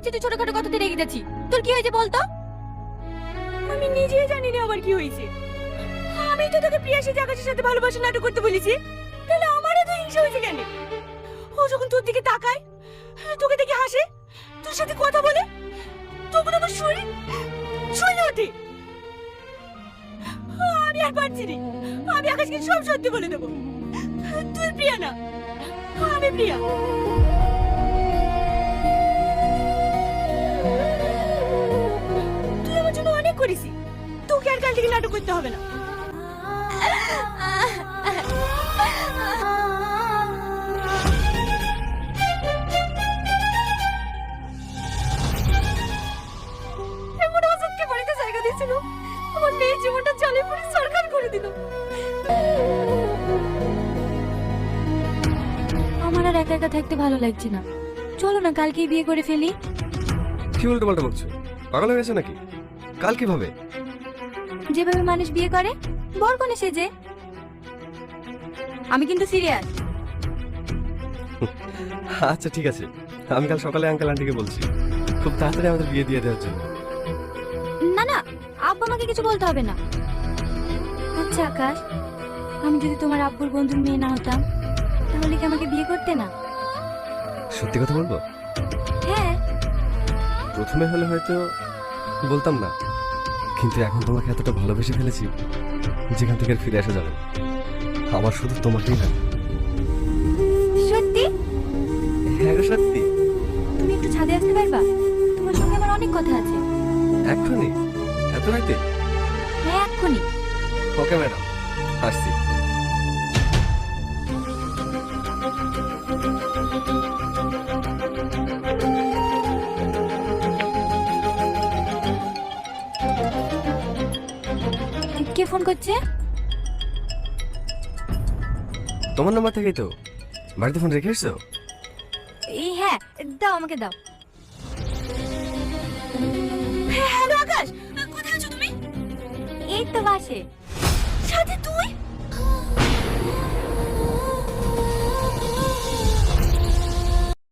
দেখছি তুই ছোটখাটো কথাতে রেগে যাচ্ছি। তোর কি হয়েছে বলতো? আমি নিজেই জানি না আবার কি হয়েছে। আমি তো তোকে প্রিয়াসী জাগাতের সাথে ভালোবাসা নাটক করতে বলেছি, তাহলে আমারও তো হিংসা হয়েছে কেন? ও যখন তোর দিকে তাকায়, তোকে দেখে হাসে, তোর সাথে কথা বলে, তখন আমার শরীর শরীর ওঠে। আমি আর পারছি না, আমি আকাশকে সব সত্যি বলে দেবো। তুই প্রিয়া না, আমি প্রিয়া। তুই আমার জন্য অনেক করেছিস, তোকে আর কাল থেকে নাটক করতে হবে না। এমন অসৎকে বাড়িতে জায়গা দিয়েছিল, আমার মেয়ের জীবনটা জলে পড়ে সরকার করে দিল। আমার আর একা একা থাকতে ভালো লাগছে না, চলো না কালকেই বিয়ে করে ফেলি। কি উল্টো পাল্টা বকছো? পাগল হয়ে গেছো নাকি? কাল কিভাবে? যেভাবে মানুষ বিয়ে করে বরকনে সেজে। আমি কিন্তু সিরিয়াস। আচ্ছা ঠিক আছে, আমি কাল সকালে আঙ্কেল আন্টিকে বলছি খুব তাড়াতাড়ি আমাদের বিয়ে দিয়ে দেওয়ার জন্য। না না, আব্বা আমাকে কিছু বলতে হবে না। আচ্ছা আকাশ, আমি যদি তোমার আব্বুর বন্ধুর মেয়ে না হতাম, তাহলে কি আমাকে বিয়ে করতে না? সত্যি কথা বলবো? হ্যাঁ। প্রথমে হলে হয়তো বলতাম না, কিন্তু এখন তোমাকে এতটা ভালোবেসে ফেলেছি যেখান থেকে আর ফিরে আসা যাবে না। আমার শুধু তোমাকেই না। সত্যি? হ্যাঁ গো, সত্যি। তুমি একটু ছাদে আসতে পারবা? তোমার সঙ্গে আমার অনেক কথা আছে। এক্ষুনি? এত রাতে? হ্যাঁ এক্ষুনি। ওকে ম্যাডাম, আসছি। কে ফোন করছে? তোমার নাম্বার থেকেই তো। বাড়িতে ফোন রেখে এসছো? এই হ্যাঁ, দাও আমাকে দাও। হ্যালো আকাশ, কোথায় আছো তুমি? এই তো বাসে। সাথে তুই?